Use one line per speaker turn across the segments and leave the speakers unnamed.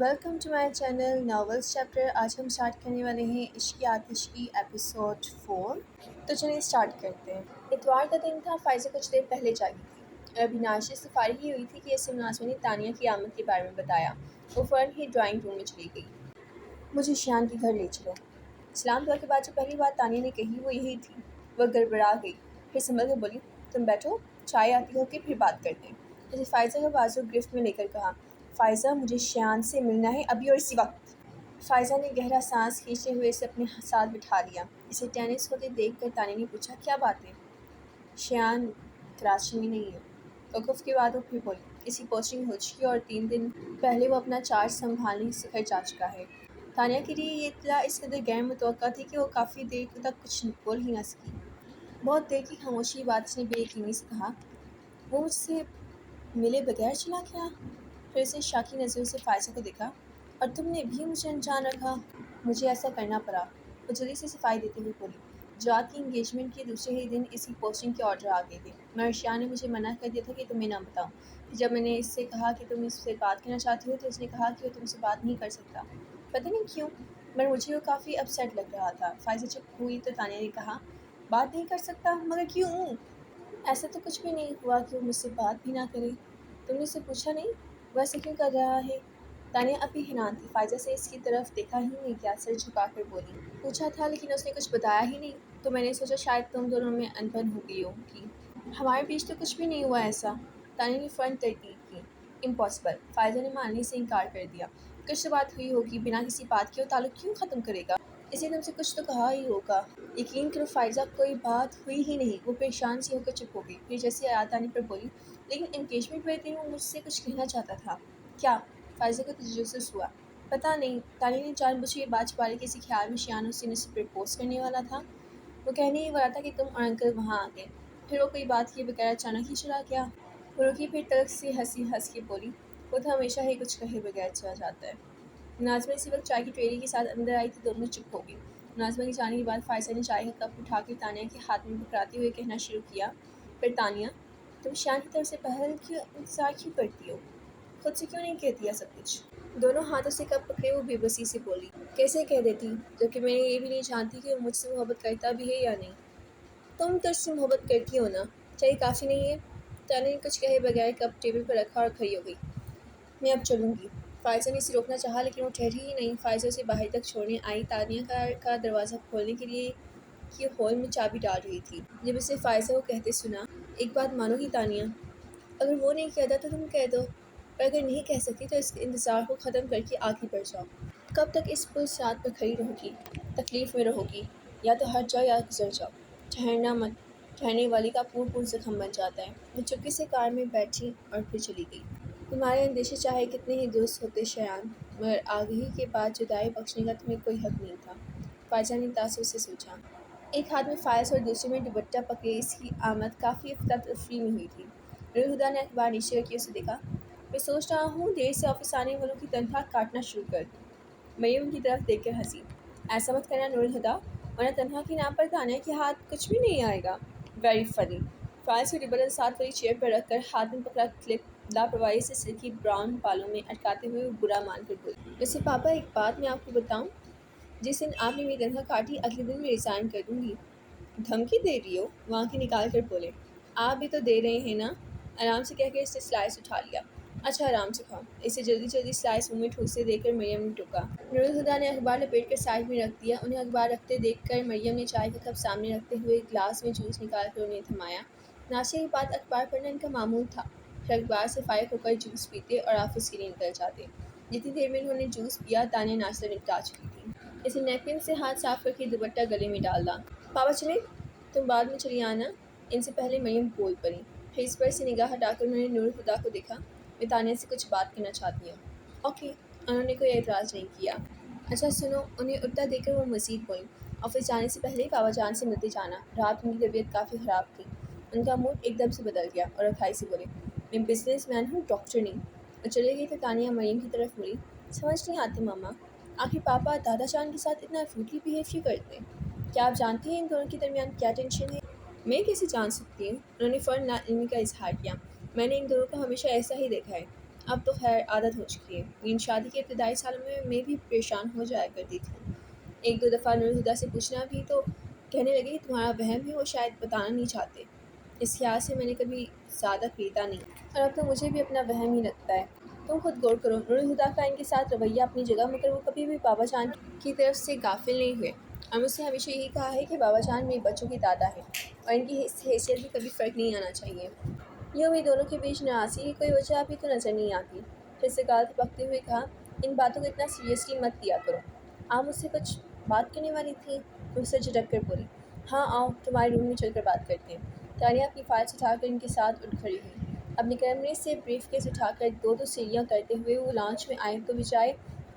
Welcome to my channel novels chapter. آج ہم start کرنے والے ہیں عشق کی آتش کی ایپیسوڈ 4۔ تو چلیے اسٹارٹ کرتے ہیں۔ اتوار کا دن تھا، فائزہ کچھ دیر پہلے جاگی تھی اور ابھی ناشتے سے فارغ ہی ہوئی تھی کہ اسے مناسبہ نے تانیہ کی آمد کے بارے میں بتایا۔ وہ فوراً ہی ڈرائنگ روم میں چلی گئی۔ مجھے شیان کے گھر لے چلو۔ سلام دعا کے بعد جو پہلی بات تانیہ نے کہی وہ یہی تھی۔ وہ گڑبڑا گئی، پھر سنبھل کر بولی، تم بیٹھو، چائے آتی ہو کہ پھر بات کرتے ہیں۔ اسے فائزہ کا بازو گرفت میں لے کر کہا، فائزہ مجھے شیان سے ملنا ہے ابھی اور اسی وقت۔ فائزہ نے گہرا سانس کھینچتے ہوئے اسے اپنے ساتھ بٹھا لیا۔ اسے ٹینس ہوتے دیکھ کر تانیہ نے پوچھا، کیا بات ہے؟ شیان کراچی میں نہیں ہے۔ توقف کے بعد وہ پھر بولی، اس کی پوسٹنگ ہو چکی ہے اور 3 دن پہلے وہ اپنا چارج سنبھالنے سے گھر جا چکا ہے۔ تانیہ کے لیے یہ اطلاع اس قدر غیر متوقع تھی کہ وہ کافی دیر تک کچھ بول ہی نہ سکی۔ بہت دیر کی خاموشی کے بعد اس نے بے یقینی سے کہا، وہ مجھ سے ملے بغیر چلا گیا؟ پھر اسے شاکی نظروں سے فائزہ کو دیکھا، اور تم نے بھی مجھے انجان رکھا؟ مجھے ایسا کرنا پڑا، وہ جلدی سے صفائی دیتے ہوئے بولی۔ جواد کی انگیجمنٹ کے دوسرے ہی دن اس کی پوسٹنگ کے آرڈر آ گئے تھے، مگر شیان نے مجھے منع کر دیا تھا کہ تمہیں نہ بتاؤں۔ پھر جب میں نے اس سے کہا کہ تم اس سے بات کرنا چاہتی ہو تو اس نے کہا کہ وہ تم سے بات نہیں کر سکتا۔ پتہ نہیں کیوں، مگر مجھے وہ کافی اپسیٹ لگ رہا تھا۔ فائزہ چپ ہوئی تو تانیہ نے کہا، بات نہیں کر سکتا مگر کیوں؟ ایسا تو کچھ بھی نہیں ہوا کہ وہ مجھ سے بات بھی نہ کرے۔ تم نے اسے پوچھا نہیں وہ ایسا کیوں کر رہا ہے؟ تانیہ اب بھی حیران تھی، فائزہ سے اس کی طرف دیکھا ہی نہیں کیا، سر جھکا کر بولی، پوچھا تھا لیکن اس نے کچھ بتایا ہی نہیں، تو میں نے سوچا شاید تم دونوں میں انبن ہو گئی ہوگی۔ ہمارے بیچ تو کچھ بھی نہیں ہوا ایسا۔ تانیہ نے فوراً تردید کی، امپاسبل۔ فائزہ نے ماننے سے انکار کر دیا۔ کچھ تو بات ہوئی ہوگی، بنا کسی بات کے وہ تعلق کیوں ختم کرے گا؟ اس نے تم سے کچھ تو کہا ہی ہوگا۔ یقین کرو فائزہ، کوئی بات ہوئی ہی نہیں۔ وہ پریشان سی ہو کر چپ ہو گئی، پھر جیسے یاد آنے پر بولی، لیکن انگیجمنٹ والے دن وہ مجھ سے کچھ کہنا چاہتا تھا۔ کیا؟ فائزہ کو تجسس ہوا۔ پتہ نہیں، تانیہ نے جان بوجھ کے یہ بات چھپا لی کہ اسی خیال میں شیان اسے سے پرپوز کرنے والا تھا۔ وہ کہنے ہی والا تھا کہ تم اور انکل وہاں آ گئے، پھر وہ کوئی بات کیے بغیر اچانک ہی چلا گیا۔ وہ رکی، پھر تلخ سے ہنس کے بولی، وہ تو ہمیشہ ہی کچھ کہے بغیر چلا جاتا ہے۔ مناظمہ اسی وقت چائے کی ٹریلی کے ساتھ اندر آئی تو دونوں چپ ہو گئی۔ مناظمہ کے جانے کے بعد فائزہ نے چائے کا کپ اٹھا کر تانیہ کے ہاتھ میں پکڑاتے ہوئے کہنا شروع کیا، پھر تانیہ، تم شیان کی طرف سے پہل کیوں انتظار کیوں کرتی ہو؟ خود سے کیوں نہیں کہتی ہے سب کچھ؟ دونوں ہاتھوں سے کپ پکڑے وہ بے بسی سے بولی، کیسے کہہ دیتی جبکہ میں یہ بھی نہیں جانتی کہ وہ مجھ سے محبت کرتا بھی ہے یا نہیں؟ تم تو اس سے محبت کرتی ہو نا؟ کیا یہ کافی نہیں ہے؟ تانیہ نے کچھ کہے بغیر کپ ٹیبل پر رکھا اور کھڑی ہو گئی۔ میں اب چلوں گی۔ فائزہ نے اسے روکنا چاہا لیکن وہ ٹھہری ہی نہیں۔ فائزہ اسے باہر تک چھوڑنے آئی، تانیہ کا دروازہ کھولنے کے لیے کہ ہال میں چابی ڈال رہی تھی، جب اسے فائزہ کو کہتے سنا، ایک بات مانو گی تانیہ؟ اگر وہ نہیں کہتا تو تم کہہ دو، اور اگر نہیں کہہ سکتی تو اس انتظار کو ختم کر کے آگے بڑھ جاؤ۔ کب تک اس پل صراط پر کھڑی رہو گی؟ تکلیف میں رہو گی، یا تو ہٹ جاؤ یا گزر جاؤ۔ ٹھہرنا مت، ٹھہرنے والی کا پور زخم بن جاتا ہے۔ وہ چپکے سے کار میں بیٹھی اور پھر چلی گئی۔ تمہارے اندیشے چاہے کتنے ہی درست ہوتے شیان، مگر آگہی کے بعد جدائی بخشنے کا تمہیں کوئی حق نہیں تھا، فائزہ نے تاثر سے سوچا۔ ایک ہاتھ میں فائلز اور دوسرے میں دوپٹہ پکڑے اس کی آمد کافی افراتفری میں ہوئی تھی۔ نورالہدیٰ نے اخبار نیچے رکھ کے اسے دیکھا، میں سوچ رہا ہوں دیر سے آفس آنے والوں کی تنخواہ کاٹنا شروع کر دوں۔ مریم ان کی طرف دیکھ کر ہنسی، ایسا مت کرنا نورالہدیٰ، ورنہ تنخواہ کے نام پر تانیہ کے ہاتھ کچھ بھی نہیں آئے گا۔ Very funny. فائلز کو ریبن ساتھ والی چیئر پر رکھ کر ہاتھ میں پکڑا کلپ لاپرواہی سے سلکی براؤن بالوں میں اٹکاتے ہوئے وہ برا مان کر بولی، ویسے پاپا ایک بات میں آپ کو بتاؤں، جس دن آپ نے میری تنخواہ کاٹی اگلے دن میں ریزائن کر دوں گی۔ دھمکی دے رہی ہو؟ وہ آنکھیں نکال کر بولے، آپ بھی تو دے رہے ہیں نا؟ آرام سے کہہ کے اس نے سلائس اٹھا لیا۔ اچھا آرام سے کھاؤ۔ اسے جلدی سلائس منہ میں ٹھوسے دے کر مریم نے ٹوکا۔ نورالہدیٰ نے اخبار لپیٹ کر سائڈ میں رکھ دیا۔ انہیں اخبار رکھتے دیکھ کر مریم نے چائے کا کپ سامنے رکھتے ہوئے گلاس میں جوس نکال کر انہیں تھمایا۔ ناشتے کے بعد اخبار پڑھنا ان کا معمول تھا، پھر اخبار سے فارغ ہو کر جوس پیتے اور آفس کے لیے نکل جاتے۔ جتنی دیر میں انہوں نے جوس پیا تانیہ ناشتہ نپٹا چکی تھی۔ اسے نیپکن سے ہاتھ صاف کر کے دوپٹہ گلے میں ڈالا۔ پاپا چلیں؟ تم بعد میں چلی آنا۔ ان سے پہلے مریم بول پڑی، پھر اس پر سے نگاہ ہٹا کر انہوں نے نورالہدیٰ کو دیکھا، میں تانیہ سے کچھ بات کرنا چاہتی ہوں۔ اوکے۔ انہوں نے کوئی اعتراض نہیں کیا۔ اچھا سنو، انہیں اٹھتا دیکھ کر وہ مزید بولی، آفس جانے سے پہلے بابا جان سے ملتے جانا، رات ان کی طبیعت کافی خراب تھی۔ ان کا موڈ ایک دم سے بدل گیا اور رکھائی سے بولے، میں بزنس مین ہوں، ڈاکٹر نہیں۔ اور چلے گئے تو تانیہ مریم کی طرف مڑی، سمجھ نہیں آتی ماما، آخر پاپا دادا جان کے ساتھ اتنا روڈلی بیہیو کیوں کرتے ہیں؟ کیا آپ جانتی ہیں ان دونوں کے درمیان کیا ٹینشن ہے؟ میں کیسے جان سکتی ہوں؟ انہوں نے فوراً نا علمی کا اظہار کیا، میں نے ان دونوں کو ہمیشہ ایسا ہی دیکھا ہے۔ اب تو خیر عادت ہو چکی ہے، لیکن شادی کے ابتدائی سالوں میں بھی پریشان ہو جایا کرتی تھی۔ ایک دو دفعہ نورالہدیٰ سے پوچھنا بھی تو کہنے لگے کہ تمہارا وہم ہے، وہ شاید بتانا نہیں چاہتے۔ اس خیال سے میں نے کبھی زیادہ پیتا نہیں، اور اب تو مجھے بھی اپنا وہم ہی لگتا ہے۔ تم خود غور کرو، نورالہدیٰ کا ان کے ساتھ رویہ اپنی جگہ، مگر وہ کبھی بھی بابا جان کی طرف سے غافل نہیں ہوئے، اور مجھ سے ہمیشہ یہی کہا ہے کہ بابا جان میرے بچوں کے دادا ہیں، اور ان کی حیثیت میں کبھی فرق نہیں آنا چاہیے۔ یوں بھی دونوں کے بیچ ناراضگی کی کوئی وجہ ابھی تو نظر نہیں آتی۔ پھر سگال پکتے ہوئے کہا، ان باتوں کو اتنا سیریسلی مت لیا کرو۔ آپ مجھ سے کچھ بات کرنے والی تھی؟ تم سے جھٹک کر بولی۔ ہاں آؤ، تمہارے روم میں چل کر بات کرتے ہیں۔ تانیہ اپنی فائلز اٹھا کر ان کے ساتھ اٹھ کھڑی ہوئی۔ اپنے کمرے سے بریف کیس اٹھا کر دو سیڑھیاں اترتے ہوئے وہ لانچ میں آئے تو بجائے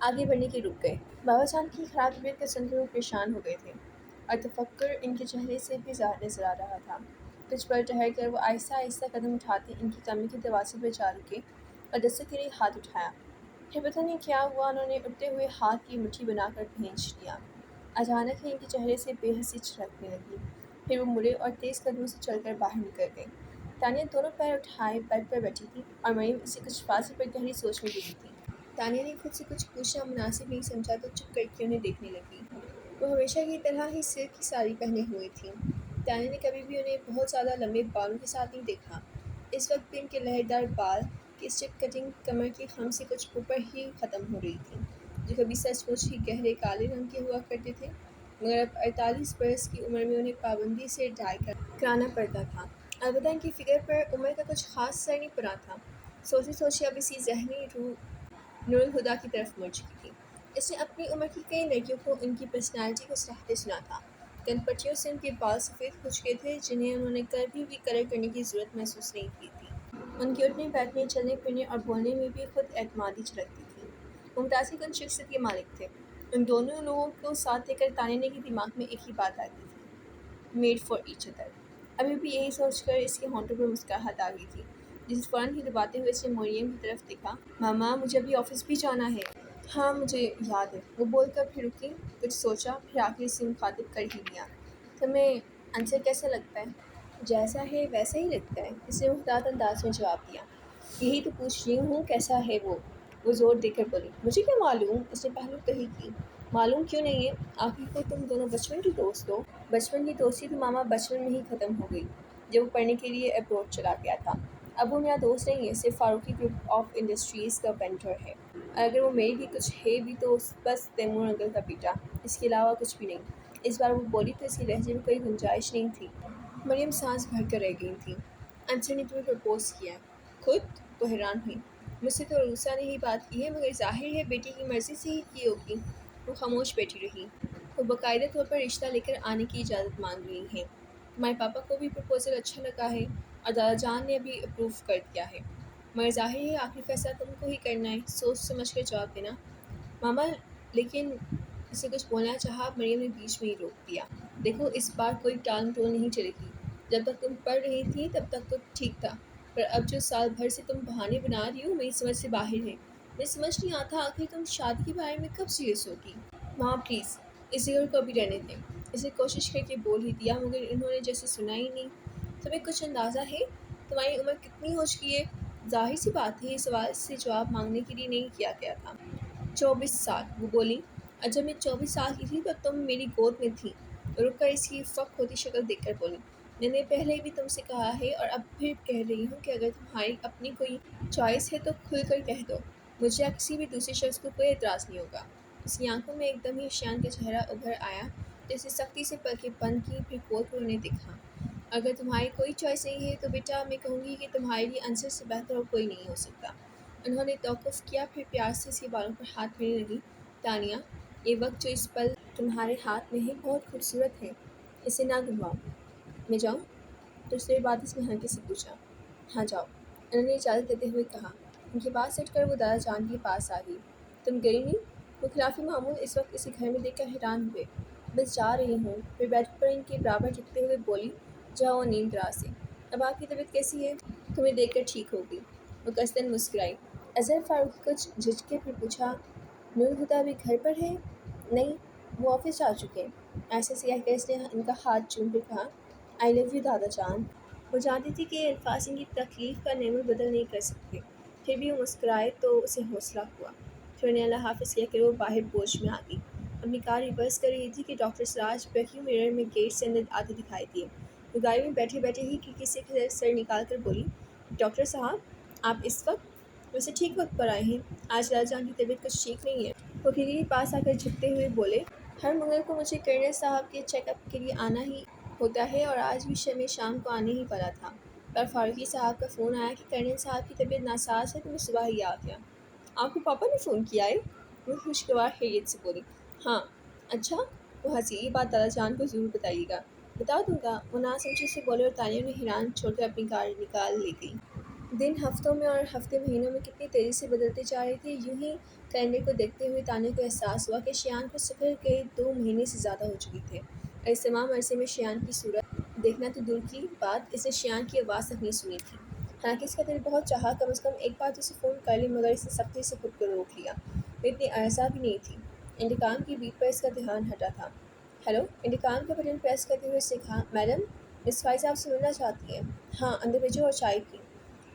آگے بڑھنے کے رک گئے۔ بابا جان کی خراب طبیعت کا سن کر وہ پریشان ہو گئے تھے، اور تفکر ان کے چہرے سے بھی ظاہر نظر آ رہا تھا۔ کچھ پل ٹھہر کر وہ آہستہ آہستہ قدم اٹھاتے ان کی کمرے کے دروازے پر جا رکے اور دستک کے لیے ہاتھ اٹھایا۔ پھر پتہ نہیں کیا ہوا، انہوں نے اٹھتے ہوئے ہاتھ کی مٹھی بنا کر کھینچ لیا۔ اچانک ہی ان کے چہرے سے بے حسی چھلکنے لگی۔ پھر وہ مڑے اور تیز قدموں سے چل کر باہر نکل گئے۔ تانیہ دونوں پیر اٹھائے بیڈ پر بیٹھی تھی، اور مریم اسے کچھ فاصلے پر گہری سوچ میں ڈوبی تھی۔ تانیہ نے خود سے کچھ پوچھنا مناسب نہیں سمجھا تو چپ کر کے انہیں دیکھنے لگی۔ وہ ہمیشہ کی طرح ہی سلک کی ساڑی پہنے ہوئی تھیں۔ تانیہ نے کبھی بھی انہیں بہت زیادہ لمبے بالوں کے ساتھ نہیں دیکھا۔ اس وقت بھی ان کے لہردار بال کی اسٹریٹ کٹنگ کمر کے خم سے کچھ اوپر ہی ختم ہو رہی تھی، جو کبھی سچ مچ ہی گہرے کالے رنگ کے ہوا کرتے تھے، مگر اب 48 برس کی عمر میں انہیں پابندی سے ڈائی کرانا پڑتا تھا۔ البتہ ان کی فگر پر عمر کا کچھ خاص اثر نہیں پڑا تھا۔ سوچتے سوچتے اب اسی ذہنی روح نورالہدیٰ کی طرف مڑ چکی تھی۔ اس نے اپنی عمر کی کئی لڑکیوں کو ان کی پرسنالٹی کو سراہتے سنا تھا۔ کن پٹیوں سے ان کے بال سفید ہو چکے تھے، جنہیں انہوں نے کبھی بھی کلر کرنے کی ضرورت محسوس نہیں کی تھی۔ ان کے اٹھنے بیٹھنے، چلنے پھرنے اور بولنے میں بھی خود اعتمادی جھلکتی تھی۔ وہ متاثر کن شخصیت کے مالک تھے۔ ان دونوں لوگوں کو ساتھ لے کر تانیہ کے دماغ میں ایک ہی بات آتی تھی، میڈ فار ایچ ادر۔ ابھی بھی یہی سوچ کر اس کے ہونٹوں پر مسکراہٹ آ گئی تھی، جسے فوراً ہی دباتے ہوئے اس نے مریم کی طرف دیکھا۔ ماما، مجھے ابھی آفس بھی جانا ہے۔ ہاں مجھے یاد ہے، وہ بول کر پھر رکی، کچھ سوچا، پھر آخر سے مخاطب کر ہی دیا۔ تمہیں عنصر کیسا لگتا ہے؟ جیسا ہے ویسا ہی لگتا ہے، اس نے محتاط انداز میں جواب دیا۔ یہی تو پوچھ رہی ہوں، کیسا ہے وہ زور دے کر بولی۔ مجھے کیا معلوم، اس نے پہلو تہی کی۔ معلوم کیوں نہیں ہے، آخر کو تم دونوں بچپن کی دوست ہو۔ بچپن کی دوستی تو ماما بچپن میں ہی ختم ہو گئی، جب وہ پڑھنے کے لیے ابروڈ چلا گیا تھا۔ اب وہ میرا دوست نہیں ہے، صرف فاروقی گروپ آف انڈسٹریز کا وینڈر ہے، اور اگر وہ میرے لیے کچھ ہے بھی تو بس تیمور انکل کا بیٹا، اس کے علاوہ کچھ بھی نہیں۔ اس بار وہ بولی تو اس کے لہجے میں کوئی گنجائش نہیں تھی۔ مریم سانس بھر کر رہ گئی تھی۔ عنصر نے تمہیں پرپوز کیا ہے؟ خود؟ تو حیران ہوئی۔ مجھ سے تو عروسہ نے ہی بات کی ہے، مگر ظاہر ہے بیٹی کی مرضی سے ہی کی ہوگی۔ وہ خاموش بیٹھی رہی۔ وہ باقاعدہ طور پر رشتہ لے کر آنے کی اجازت مانگ رہی ہیں۔ تمہارے پاپا کو بھی پرپوزل اچھا لگا ہے، اور دادا جان نے بھی اپروو کر دیا ہے، مگر ظاہر ہے آخری فیصلہ تم کو ہی کرنا ہے، سوچ سمجھ کر جواب دینا۔ ماما لیکن اسے کچھ بولنا چاہا، مریم نے بیچ میں ہی روک دیا۔ دیکھو اس بار کوئی ٹال مٹول نہیں چلے گی۔ جب تک تم پڑھ رہی تھی تب تک تو ٹھیک تھا، پر اب جو سال بھر سے تم بہانے بنا رہی ہو میری سمجھ سے باہر ہے۔ مجھے سمجھ نہیں آتا آخر تم شادی کے بارے میں کب سیریس ہوگی۔ ماں پلیز اس ذکر کو ابھی رہنے دیں، اسے کوشش کر کے بول ہی دیا، مگر انہوں نے جیسے سنا ہی نہیں۔ تمہیں کچھ اندازہ ہے تمہاری عمر کتنی ہو چکی ہے؟ ظاہر سی بات ہے یہ سوال سے جواب مانگنے کے لیے نہیں کیا گیا تھا۔ 24 سال، وہ بولی، اور جب میں 24 سال کی تھی تب تم میری گود میں تھی۔ رک کر اس کی فک ہوتی شکل دیکھ کر بولی، میں نے پہلے بھی تم سے کہا ہے اور اب پھر کہہ رہی ہوں کہ اگر تمہاری اپنی کوئی چوائس ہے تو کھل کر کہہ دو، مجھے یا کسی بھی دوسرے شخص کو کوئی اعتراض نہیں ہوگا۔ اس کی آنکھوں میں ایک دم ہی شیان کا چہرہ ابھر آیا، جیسے سختی سے پلکیں بند کی، پھر کھول کر انہیں دیکھا۔ اگر تمہاری کوئی چوائس نہیں ہے تو بیٹا میں کہوں گی کہ تمہارے لیے عنصر سے بہتر اور کوئی نہیں ہو سکتا۔ انہوں نے توقف کیا، پھر پیار سے اس کے بالوں پر ہاتھ پھیرنے لگی۔ تانیہ، یہ وقت جو اس پل تمہارے ہاتھ میں ہے بہت خوبصورت ہے، اسے نہ گنواؤ۔ میں جاؤں؟ کچھ دیر بعد اس نے ہلکے سے پوچھا۔ ہاں جاؤ، انہوں نے اجازت دیتے ہوئے کہا۔ ان کے پاس اٹھ کر وہ دادا جان کے پاس آ گئی۔ تم گئی نہیں؟ وہ خلاف معمول اس وقت اسے گھر میں دیکھ کر حیران ہوئے۔ بس جا رہی ہوں، پھر بیڈ پر ان کے برابر جھکتے ہوئے بولی، جاؤ نیند راز سے۔ اب آپ کی طبیعت کیسی ہے؟ تمہیں دیکھ کر ٹھیک ہوگی۔ وہ قصداً مسکرائی۔ اظہر فاروقی کچھ جھجکے پھر پوچھا، نورالہدیٰ ابھی گھر پر ہے؟ نہیں، وہ آفس جا چکے ہیں۔ ایسے سے کہہ کر اس نے ان کا ہاتھ چوم کر کہا، آئی لو یو دادا جان۔ وہ جانتی تھی کہ یہ الفاظ ان کی تکلیف کا نعمت بدل نہیں کر سکتے، پھر بھی وہ مسکرائے تو اسے حوصلہ ہوا۔ پھر انہیں اللہ حافظ کہہ کر وہ باہر پورچ میں آ گئی۔ اپنی کار ریورس کر رہی تھی کہ ڈاکٹر سراج ریئر مرر میں گیٹ سے اندر آتے دکھائی دیے۔ وہ گاڑی میں بیٹھے بیٹھے ہی کھڑکی سے سر نکال کر بولی، ڈاکٹر صاحب آپ اس وقت؟ ویسے ٹھیک وقت پر آئے ہیں، آج دادا جان کی طبیعت کچھ ٹھیک نہیں ہے۔ وہ کھڑکی کے پاس آ کر جھکتے ہوئے بولے، ہر منگل کو مجھے کرنل صاحب کے چیک اپ کے لیے آنا ہی ہوتا ہے اور آج بھی میں شام کو آنے ہی والا تھا، پر فاروقی صاحب کا فون آیا کہ کرنل صاحب کی طبیعت ناساز ہے تو میں صبح ہی آ گیا۔ آپ کو پاپا نے فون کیا ہے؟ وہ خوشگوار خیریت سے بولی۔ ہاں۔ اچھا؟ وہ ہنسی، یہ بات دادا جان کو ضرور بتائیے گا۔ بتا دوں گا، وہ ناسمجھی سے بولے اور تانیہ نے حیران چھوڑ کر اپنی کار نکال لے گئی۔ دن ہفتوں میں اور ہفتے مہینوں میں کتنی تیزی سے بدلتے جا رہے تھے۔ یوں ہی کیلنڈر کو دیکھتے ہوئے تانیہ کو احساس ہوا کہ شیان کو سفر گئے 2 مہینے سے زیادہ ہو چکے تھے، اور اس تمام عرصے میں شیان کی صورت دیکھنا تو دور کی بات، اس نے شیان کی آواز تک نہیں سنی تھی۔ حالانکہ اس کا دل بہت چاہا کم از کم ایک بار تو اسے فون کر لے، مگر اس نے سختی سے خود کو روک لیا۔ وہ اتنی اعصا بھی نہیں تھی۔ انٹرکام کی بیپ پر اس کا دھیان ہٹا تھا۔ ہیلو، انٹرکام کا بٹن پریس کرتے ہوئے اس نے کہا، میڈم مس فائزہ آپ سے ملنا چاہتی ہیں۔ ہاں اندر بھیجو اور چائے پی۔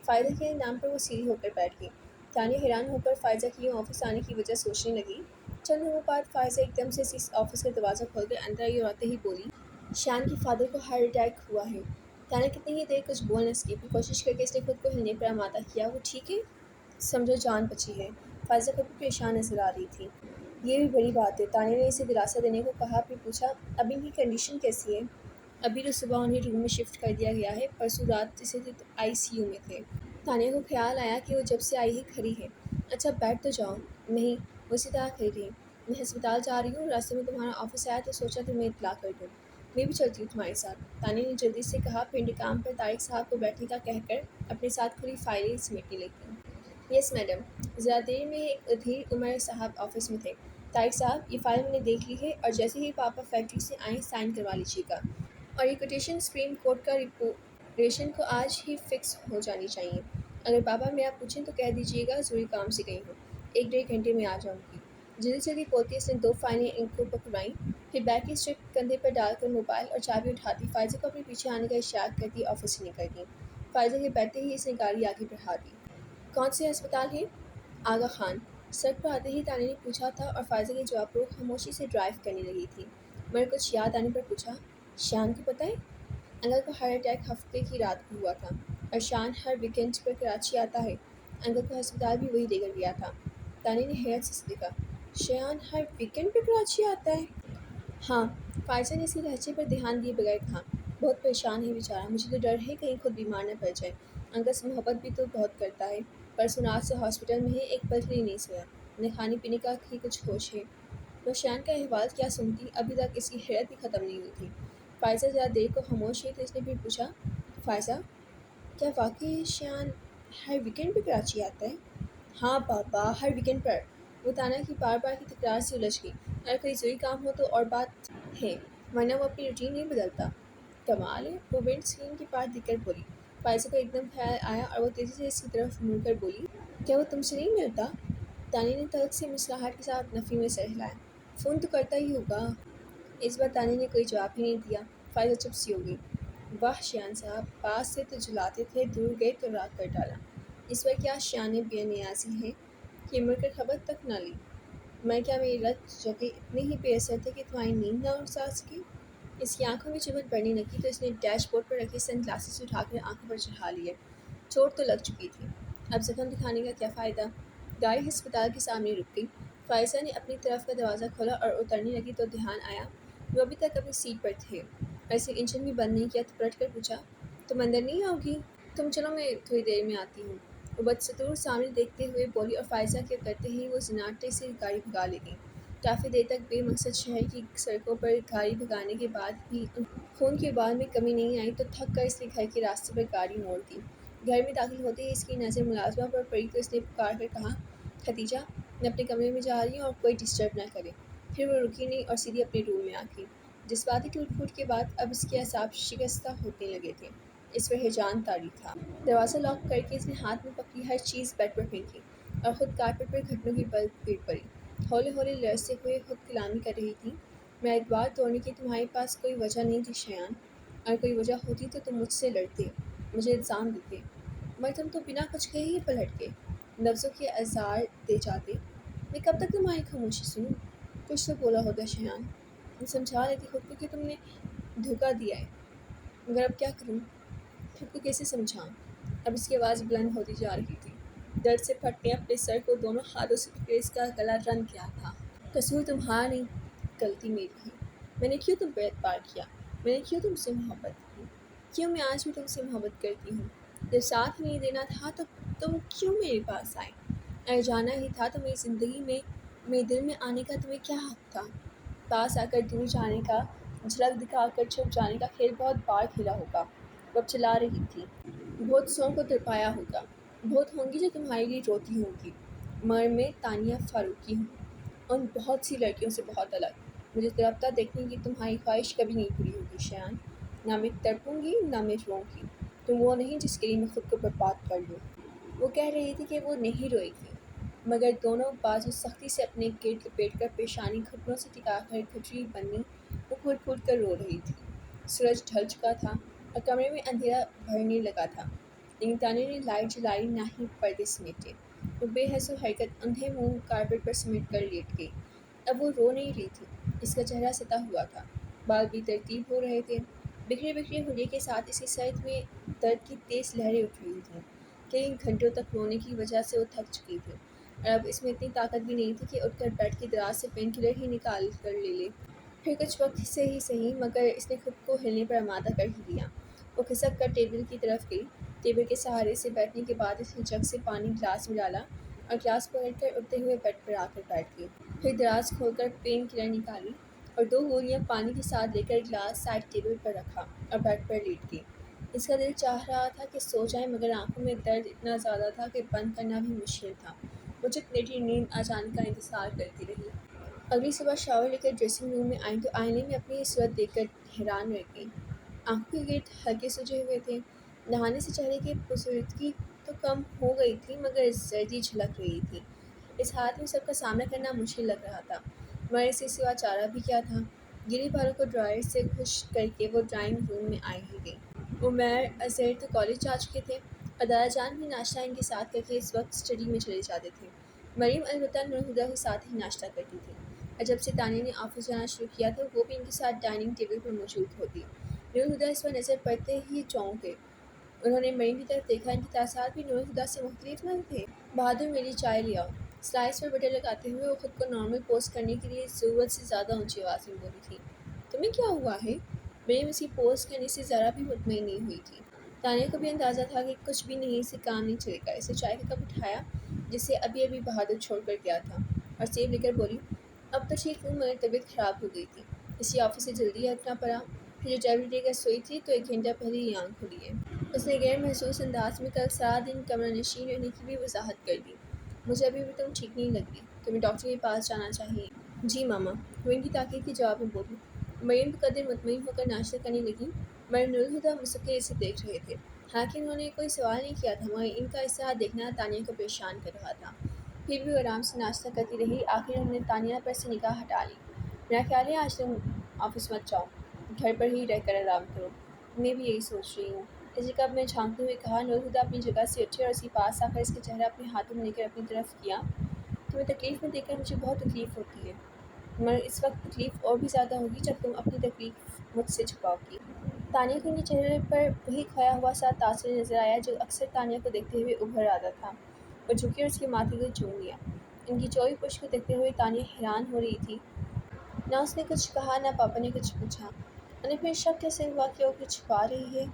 فائزہ کے نام پر وہ سیدھی ہو کر بیٹھ گئی۔ تانیہ حیران ہو کر فائزہ کی یوں آفس آنے کی وجہ سوچنے لگی۔ چند لمحوں بعد فائزہ ایک دم سے اس آفس کا دروازہ کھول کر اندر آئی اور آتے ہی بولی، شیان کے فادر کو ہارٹ اٹیک ہوا ہے۔ تانیہ کتنی ہی دیر کچھ بول نہ سکی، پھر کوشش کر کے اس نے خود کو ہلنے پر آمادہ کیا، وہ ٹھیک ہے؟ سمجھو جان بچی ہے۔ فائزہ خود بھی پریشان نظر آ رہی تھی۔ یہ بھی بڑی بات ہے، تانیہ نے اسے دلاسا دینے کو کہا، پھر پوچھا، اب ان کی کنڈیشن کیسی ہے؟ ابھی تو صبح انہیں روم میں شفٹ کر دیا گیا ہے، پرسوں رات سے آئی سی یو میں تھے۔ تانیہ کو خیال آیا کہ وہ جب سے آئی ہی کھڑی ہے۔ اچھا بیٹھ تو جاؤ۔ نہیں، وہ اسی طرح کھڑی رہی۔ میں ہسپتال جا رہی ہوں، راستے میں تمہارا آفس آیا تو سوچا تمہیں اطلاع کر دوں۔ میں بھی چلتی ہوں تمہارے ساتھ، تانیہ نے جلدی سے کہا، پھر انتقام پر طارق صاحب کو بیٹھنے کا کہہ کر اپنے ساتھ کھلی فائلیں سمیٹنے لگی۔ Yes madam. ذرا دیر میں ایک ادھیر عمر صاحب آفس میں تھے۔ طارق صاحب یہ فائل میں نے دیکھ لی ہے اور جیسے ہی پاپا فیکٹری سے آئیں سائن کروا لیجیے گا، اور یہ کوٹیشن سپریم کورٹ کا ریپوریشن کو آج ہی فکس ہو جانی چاہیے۔ اگر پاپا میرا پوچھیں تو کہہ دیجیے گا ضروری کام سے گئی ہوں، 1 ڈیڑھ گھنٹے میں آ جاؤں گی۔ جلدی جلدی بولتے اس نے 2 فائلیں ان کو پکڑائیں، پھر بیگ کی اسٹرپ کندھے پر ڈال کر موبائل اور چابی اٹھاتی فائزہ کو اپنے پیچھے آنے کا اشارہ کرتی آفس سے نکل گئی۔ فائزہ کے بیٹھتے ہی اس نے گاڑی آگے بڑھا دی۔ کون سے ہسپتال ہے؟ آغا خان۔ سڑک پر آتے ہی تانیہ نے پوچھا تھا اور فائزہ کے جواب پر وہ خاموشی سے ڈرائیو کرنے لگی تھی، مگر کچھ یاد آنے پر پوچھا، شیان کو پتہ ہے؟ انکل کو ہارٹ اٹیک ہفتے کی رات کو ہوا تھا، اور شیان ہر ویکینڈ پر کراچی آتا ہے، انکل کو ہسپتال بھی وہی لے کر گیا تھا۔ تانیہ نے حیرت سے دیکھا، شیان ہر ویکینڈ پر کراچی آتا ہے؟ ہاں، فائزہ نے اس کے لہجے پر دھیان دیے بغیر کہا، بہت پریشان ہے بیچارہ، مجھے تو ڈر ہے کہیں خود بیمار نہ پڑ جائے، انکل سے محبت بھی تو بہت کرتا ہے، پرسوں رات سے ہاسپٹل میں ہے، ایک پل کے لیے نہیں سویا، نہ کھانے پینے کا ہی کچھ ہوش ہے۔ وہ شیان کا احوال کیا سنتی، ابھی تک اس کی حیرت ہی ختم نہیں ہوئی تھی۔ فائزہ ذرا دیر کو خاموش ہوئی تو اس نے پھر پوچھا، فائزہ کیا واقعی شیان ہر ویکینڈ پہ کراچی آتا ہے؟ ہاں پاپا، ہر ویکینڈ پر۔ وہ تانیہ کی بار بار کی تکرار سے الجھ گئی، اگر کوئی ضروری کام ہو تو اور بات ہے، ورنہ وہ اپنی روٹین نہیں بدلتا۔ کمال ہے، وہ ونڈ اسکرین کے پار دیکھ کر بولی۔ فائزہ کو ایک دم خیال آیا اور وہ تیزی سے اس کی طرف مڑ کر بولی، کیا وہ تم سے نہیں ملتا؟ تانیہ نے تلخ سے مصلاحت کے ساتھ نفی میں سر ہلایا، فون تو کرتا ہی ہوگا۔ اس بار تانیہ نے کوئی جواب ہی نہیں دیا۔ فائزہ چپ سی ہو گئی۔ واہ شیان صاحب، پاس سے تو جلاتے تھے، دور گئے تو راکھ کر ڈالا۔ اس بار کیا شیان بے نیازی ہے کہ مر کر خبر تک نہ لی؟ میں کیا میری رت جگہ اتنے ہی بے اثر تھے کہ تمہاری نیند نہ اڑا سکی؟ اس کی آنکھوں میں چبھن بڑھنے لگی تو اس نے ڈیش بورڈ پر رکھے سن گلاسز اٹھا کر آنکھوں پر چڑھا لیے۔ چوٹ تو لگ چکی تھی، اب زخم دکھانے کا کیا فائدہ؟ گاڑی ہسپتال کے سامنے رک گئی۔ فائزہ نے اپنی طرف کا دروازہ کھولا اور اترنے لگی تو دھیان آیا وہ ابھی تک اپنی سیٹ پر تھے، اور اس نے انجن بھی بند نہیں کیا تو پلٹ کر پوچھا، تم اندر نہیں آؤ گی؟ تم چلو میں تھوڑی دیر میں آتی ہوں، وہ بدستور سامنے دیکھتے ہوئے بولی، اور فائزہ کے کرتے ہی وہ زناٹے سے گاڑی بھگا لے گئی۔ کافی دیر تک بے مقصد شہر کی سڑکوں پر گاڑی بھگانے کے بعد بھی خون کے ابال میں کمی نہیں آئی تو تھک کر اس نے گھر کے راستے پر گاڑی موڑ دی۔ گھر میں داخل ہوتے ہی اس کی نظر ملازمہ پر پڑی تو اس نے پکار کر کہا، ختیجہ میں اپنے کمرے میں جا رہی ہوں اور کوئی ڈسٹرب نہ کرے۔ پھر وہ رکی نہیں اور سیدھی اپنے روم میں آ گئی۔ جذباتی ٹوٹ پھوٹ کے بعد اب اس کے اعصاب شکستہ ہونے لگے تھے، اس پر ہیجان طاری تھا۔ دروازہ لاک کر کے اس نے ہاتھ میں پکڑی ہر چیز بیڈ پر پھینکی اور خود کارپیٹ پر گھٹنوں کے بل گر پڑی، ہولے ہولے لرزتے ہوئے خود کلامی کر رہی تھی، میرا اعتبار توڑنے کی تمہارے پاس کوئی وجہ نہیں تھی شیان، اگر کوئی وجہ ہوتی تو تم مجھ سے لڑتے، مجھے الزام دیتے، مگر تم تو بنا کچھ کہے ہی پلٹ گئے۔ لفظوں کے اظہار دے جاتے۔ میں کب تک تمہاری خاموشی سنوں؟ کچھ تو بولا ہوگا شیان۔ میں سمجھا لیتی خود کو کہ تم نے دھوکہ دیا ہے، مگر اب کیا کروں؟ خود کو کیسے سمجھاؤں؟ اب اس کی آواز بلند ہوتی جا رہی تھی۔ درد سے پھٹ نے اپنے سر کو دونوں ہاتھوں سے پکڑے اس کا گلا رن کیا تھا۔ قصور تمہارا نہیں، غلطی میری ہے۔ میں نے کیوں تم پر اعتبار کیا؟ میں نے کیوں تم سے محبت کی؟ کیوں میں آج بھی تم سے محبت کرتی ہوں؟ جب ساتھ نہیں دینا تھا تو تم کیوں میرے پاس آئے؟ اگر جانا ہی تھا تو میری زندگی میں، میرے دل میں آنے کا تمہیں کیا حق تھا؟ پاس آ کر دور جانے کا، جھلک دکھا کر چھپ جانے کا کھیل بہت بار کھیلا ہوگا، وہ اب چلا رہی تھی۔ بہت سو کو تڑپایا ہوگا، بہت ہوں گی جو تمہارے لیے روتی ہوں گی، مگر میں تانیہ فاروقی ہوں، ان بہت سی لڑکیوں سے بہت الگ۔ مجھے تڑپتا دیکھنے کی تمہاری خواہش کبھی نہیں پوری ہوگی شیان۔ نہ میں تڑپوں گی نہ میں روں گی۔ تم وہ نہیں جس کے لیے میں خود کو برباد کر لوں۔ وہ کہہ رہی تھی کہ وہ نہیں روئے گی، مگر دونوں بازو سختی سے اپنے گرد لپیٹ کر پیشانی گھٹنوں سے ٹکا کر کھجوری بنی وہ پھوٹ پھوٹ کر رو رہی تھی۔ سورج ڈھل چکا تھا اور کمرے میں اندھیرا بھرنے لگا تھا، لیکن تانیہ نے لائٹ جلائی نہ ہی پردے سمیٹے۔ وہ بے حس و حرکت اندھے منہ کارپیٹ پر سمیٹ کر لیٹ گئی۔ اب وہ رو نہیں رہی تھی، اس کا چہرہ ستا ہوا تھا، بال بھی ترتیب ہو رہے تھے، بکھرے بکھرے ہولیے کے ساتھ اس کے سر میں درد کی تیز لہریں اٹھ رہی تھیں۔ کئی گھنٹوں تک رونے کی وجہ سے وہ تھک چکی تھی، اور اب اس میں اتنی طاقت بھی نہیں تھی کہ اٹھ کر بیٹھ کے دراز سے پین کلر ہی نکال کر لے لے۔ پھر کچھ وقت سے ہی صحیح، مگر اس نے خود کو ہلنے پر آمادہ کر ہی لیا۔ وہ کھسک کر ٹیبل کی طرف گئی۔ ٹیبل کے سہارے سے بیٹھنے کے بعد اس نے جگ سے پانی گلاس میں ڈالا اور گلاس پلٹ کر اڑتے ہوئے بیڈ پر آ کر بیٹھ گئی۔ پھر دراز کھول کر پین کلر نکالی اور 2 گولیاں پانی کے ساتھ لے کر گلاس سائڈ ٹیبل پر رکھا اور بیڈ پر لیٹ گئی۔ اس کا دل چاہ رہا تھا کہ سو جائے، مگر آنکھوں میں درد اتنا زیادہ تھا کہ بند کرنا بھی مشکل تھا۔ وہ چپ لیٹی نیند آ جانے کا انتظار کرتی رہی۔ اگلی صبح شاور لے کر ڈریسنگ روم میں آئیں تو آئینے میں اپنی صورت دیکھ کر حیران رہ گئیں۔ آنکھوں کے گرد ہلکے سجے ہوئے تھے۔ نہانے سے چہرے کی خوبصورتی تو کم ہو گئی تھی، مگر زردی جھلک رہی تھی۔ اس حالت میں سب کا سامنا کرنا مشکل لگ رہا تھا، مگر اس کے سوا چارہ بھی کیا تھا؟ گیلے بالوں کو ڈرائر سے خشک کر کے وہ ڈرائنگ روم میں آئی ہی گئی۔ عمیر اظہر تو کالج جا چکے تھے اور دادا جان بھی ناشتہ ان کے ساتھ کر کے اس وقت اسٹڈی میں چلے جاتے تھے۔ مریم البتہ نور ہدیٰ کے ساتھ ہی ناشتہ کرتی تھی، اور جب سے تانیہ نے آفس جانا شروع کیا تھا وہ بھی ان کے ساتھ ڈائننگ ٹیبل پر موجود ہوتی۔ نور ہدیٰ اس پر نظر پڑتے ہی چونک گئے۔ انہوں نے مریم کی طرف دیکھا، ان کے تاثرات بھی نور ہدیٰ سے مختلف نہ تھے۔ بہادر میری چائے لے آؤ۔ سلائس پر بٹر لگاتے ہوئے وہ خود کو نارمل پوز کرنے کے لیے ضرورت سے زیادہ اونچی آواز میں بولی تھی۔ تمہیں کیا ہوا ہے؟ مریم اسی پوز کرنے سے ذرا بھی مطمئن نہیں ہوئی تھی۔ تانیہ کو بھی اندازہ تھا کہ کچھ بھی نہیں، اس سے کام نہیں چلے گا۔ اس نے چائے کا کپ اٹھایا جسے ابھی ابھی بہادر چھوڑ کر گیا تھا، اور سیب لے کر بولی، اب تو ٹھیک ہوں، مگر طبیعت خراب ہو گئی تھی، اس لیے آفس سے جلدی ہٹنا پڑا۔ پھر جو ٹیبلٹ لے کر سوئی تھی تو 1 گھنٹہ پہلے ہی آنکھ کھلی ہے۔ اس نے غیر محسوس انداز میں کل سارا دن کمرہ نشین رہنے کی بھی وضاحت کر دی۔ مجھے ابھی بھی تم ٹھیک نہیں لگ رہی، تمہیں ڈاکٹر کے پاس جانا چاہیے۔ جی ماما، وہ ان کی تاکید کے جواب میں بولی۔ مریم بقدر مطمئن ہو کر ناشتہ کرنے لگی، مگر نور ہدیٰ مسکر اسے دیکھ رہے تھے۔ حالانکہ انہوں نے کوئی سوال نہیں کیا تھا، مگر ان کا اس طرح دیکھنا تانیہ کو پریشان کر رہا تھا۔ پھر بھی وہ آرام سے ناشتہ کرتی رہی۔ آخر انہوں نے تانیہ پر سے نگاہ ہٹا لی۔ میرا خیال ہے آج تم آفس مت جاؤ، گھر پر ہی رہ کر آرام کرو۔ میں بھی یہی سوچ رہی ہوں، اسے کب میں جھانکتے ہوئے کہا۔ نور ہدیٰ اپنی جگہ سے اٹھے اور اس کے پاس آ کر اس کا چہرہ اپنے ہاتھوں میں لے کر اپنی طرف کیا۔ تمہیں تکلیف میں دیکھ کر مجھے بہت تکلیف ہوتی ہے، مگر اس وقت تکلیف اور بھی زیادہ ہوگی جب تم اپنی تکلیف مجھ سے چھپاؤ گی۔ تانیہ کو ان کے چہرے پر وہی کھویا ہوا سا تاثر نظر آیا جو اکثر تانیہ کو دیکھتے ہوئے ابھر آتا تھا۔ وہ جھکی اور اس کے ماتھے کو چوم لیا۔ ان کی چوڑی پشت کو دیکھتے ہوئے تانیہ حیران ہو رہی تھی۔ نہ اس نے کچھ کہا، نہ پاپا نے کچھ پوچھا۔ انہیں پھر شک کیسے ہوا کہ وہ کچھ چھپا رہی ہے؟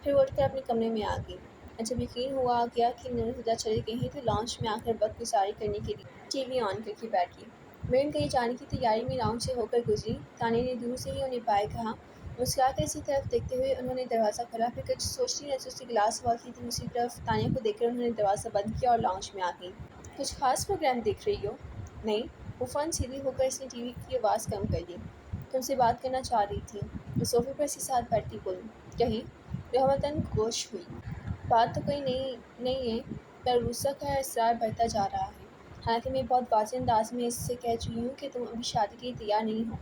پھر وہ اٹھ کر اپنے کمرے میں آ گئی، اور جب یقین ہوا گیا کہ نور ہدیٰ چلی گئی ہیں تو لاؤنج میں آ کر وقت گزاری کرنے کے لیے ٹی وی آن کر کے بیٹھ گئی۔ مریم کہیں جانے کی تیاری میں لاؤنج سے ہو کر گزری۔ تانیہ نے دور سے ہی انہیں بائے کہا۔ مسکرا کر اس کی طرف دیکھتے ہوئے انہوں نے دروازہ کھولا، پھر کچھ سوچتی نظروں سے گلاس ہوا کی دوسری طرف تانیہ کو دیکھ کر انہوں نے دروازہ بند کیا اور لاؤنج میں آ گئیں۔ کچھ خاص پروگرام دیکھ رہی ہو؟ نہیں۔ وہ فوراً سیدھی ہو کر اس نے ٹی وی کی آواز کم کر دی۔ تم سے بات کرنا چاہ رہی تھی۔ وہ صوفے پر اس کے ساتھ بیٹھتی بولی۔ کہیں؟ رحمتاً گوش ہوئی۔ بات تو کوئی نہیں ہے، پر غصہ کا اصرار بڑھتا جا رہا ہے۔ حالانکہ میں بہت واضح انداز میں اس سے کہہ چکی ہوں کہ تم ابھی شادی کے لیے تیار نہیں ہو،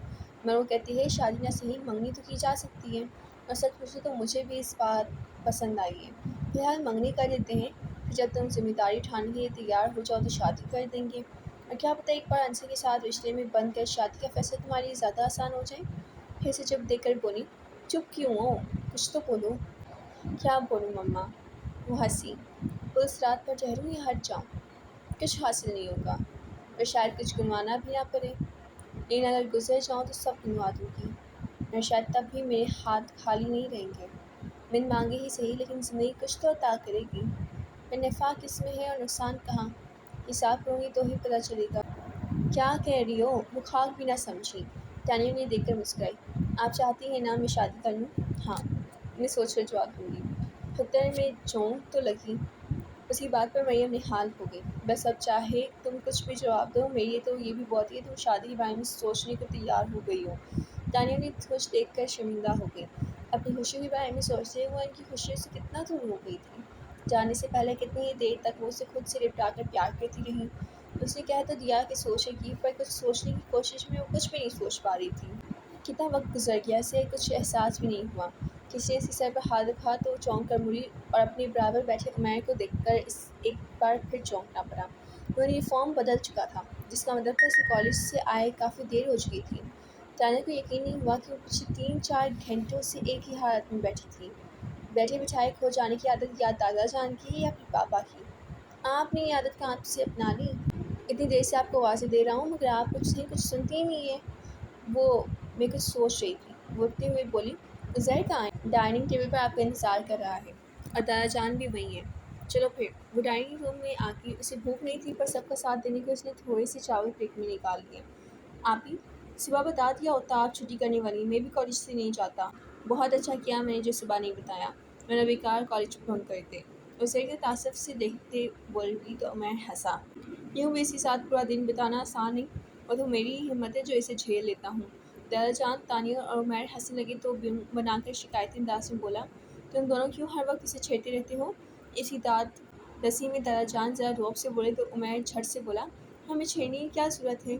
مگر وہ کہتی ہے شادی نہ صحیح منگنی تو کی جا سکتی ہے، اور سچ پوچھو تو مجھے بھی اس بات پسند آئی ہے۔ فی الحال منگنی کر لیتے ہیں، کہ جب تم ذمہ داری اٹھانے کے لیے تیار ہو جاؤ تو شادی کر دیں گے، اور کیا پتہ ایک بار انصر کے ساتھ رشتے میں بند کر شادی کا فیصلہ تمہارے لیے زیادہ آسان ہو جائے۔ پھر سے چپ دیکھ کر بولی، چپ کیوں ہو، کچھ تو بولو۔ کیا بولوں مما؟ وہ ہنسی، اس رات پر ٹھہروں یا ہٹ جاؤں؟ کچھ حاصل نہیں ہوگا اور شاید کچھ گنوانا بھی نہ پڑے، لیکن اگر گزر جاؤں تو سب گنوا دوں گی، اور شاید تب بھی میرے ہاتھ خالی نہیں رہیں گے۔ من مانگے ہی صحیح لیکن زندگی کچھ تو عطا کرے گی، پر نفع کس میں ہے اور نقصان کہاں، حساب کروں گی تو ہی پتہ چلے گا۔ کیا کہہ رہی ہو؟ وہ خاک بھی نہ سمجھی۔ تانیہ نے دیکھ کر مسکرائی، آپ چاہتی ہیں نا میں شادی کر لوں؟ ہاں، میں سوچ کر جواب دوں گی۔ خطر میں چونک تو لگی، اس کی بات پر مریم نہال ہو گئی۔ بس اب چاہے تم کچھ بھی جواب دو، میرے لیے تو یہ بھی بہت ہے کہ تم شادی کے بارے میں سوچنے کو تیار ہو گئی ہو۔ تانیہ نے کچھ دیکھ کر شرمندہ ہو گئی، اپنی خوشیوں کے بارے میں سوچتے ہوئے ان کی خوشیوں سے کتنا دور ہو گئی تھی۔ جانے سے پہلے کتنی ہی دیر تک وہ اسے خود سے لپٹا کر پیار کرتی رہی۔ اس نے کہہ تو دیا کہ سوچے گی، پر کچھ سوچنے کی کوشش میں وہ کچھ بھی نہیں سوچ پا رہی تھی۔ کتنا وقت گزر گیا، اسے کچھ احساس بھی نہیں ہوا۔ کسی نے اس کے سر پر ہاتھ رکھا تو وہ چونک کر مڑی اور اپنے برابر بیٹھے عمیر کو دیکھ کر ایک بار پھر چونکنا پڑا۔ وہ یونیفارم بدل چکا تھا، جس کا مطلب تھا اسے کالج سے آئے کافی دیر ہو چکی تھی۔ تانیہ کو یقین نہیں ہوا کہ وہ پچھلے 3-4 گھنٹوں سے ایک ہی حالت میں بیٹھی تھی۔ بیٹھے بٹھائے کھو جانے کی عادت یا دادا جان کی ہے یا پھر پاپا کی؟ آپ نے یہ عادت کہاں سے اپنا لی؟ اتنی دیر سے آپ کو آوازیں دے رہا ہوں مگر آپ کچھ سنتی ہی نہیں ہیں۔ وہ میں کچھ سوچ رہی تھی، وہ اٹھتے ہوئے بولی، عزیر کہاں ہے؟ ڈائننگ ٹیبل پر آپ کا انتظار کر رہا ہے، اور دادا جان بھی وہیں ہیں۔ چلو پھر۔ وہ ڈائننگ روم میں آ گئی، اسے بھوک نہیں تھی پر سب کا ساتھ دینے کو اس نے تھوڑے سے چاول پلیٹ میں نکال لیے۔ آپی، صبح بتا دیا ہوتا آپ چھٹی کرنے والی، میں بھی کالج سے نہیں جاتا۔ بہت اچھا کیا میں نے جو صبح نہیں بتایا، ورنہ بیکار کالج بنک کرتے۔ عزیر کے تعصب سے دیکھتے بولی تو عمیر ہنسا، یوں بھی اس کے ساتھ پورا دن بتانا آسان نہیں، اور تو میری ہی ہمت ہے جو اسے جھیل لیتا ہوں۔ دادا جان، تانیہ اور عمیر ہنسنے لگے تو بنا کر شکایتی انداز میں بولا، تم دونوں کیوں ہر وقت اسے چھیڑتے رہتے ہو؟ اس کی داد رسی میں دادا جان ذرا روب سے بولے تو عمیر جھٹ سے بولا، ہمیں چھیڑنے کی کیا ضرورت ہے،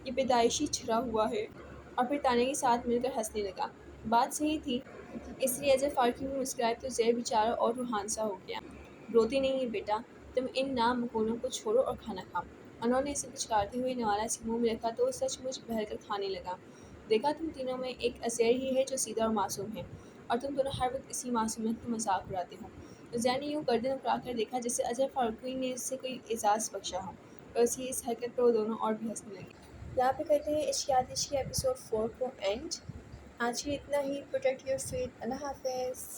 یہ پیدائشی چھڑا ہوا ہے، اور پھر تانیہ کے ساتھ مل کر ہنسنے لگا۔ بات صحیح تھی، اس لیے اجے فارقی میں مسکرائے تو زیر بیچارہ اور روحان سا ہو گیا۔ روتی نہیں ہے بیٹا، تم ان نامکونوں کو چھوڑو اور کھانا کھاؤ۔ انہوں نے اسے پچکارتے ہوئے نوالا اسے منہ میں رکھا تو وہ سچ مچ بہل کر کھانے لگا۔ دیکھا تم تینوں میں ایک عزیر ہی ہے جو سیدھا اور معصوم ہے، اور تم دونوں ہر وقت اسی معصومیت کا مذاق اڑاتے ہو۔ عزیر نے یوں گردن اکڑا کر دیکھا جیسے اجے فارقی نے اسے کوئی اعزاز بخشا ہو، اور اس کی اس حرکت پر وہ دونوں اور بھی ہنسنے لگے۔ یہاں پہ کرتے ہیں عشق آتش کی ایپیسوڈ 4 کو اینڈ۔ آج کے اتنا ہی، پروٹیکٹ یور فیتھ، اللہ حافظ۔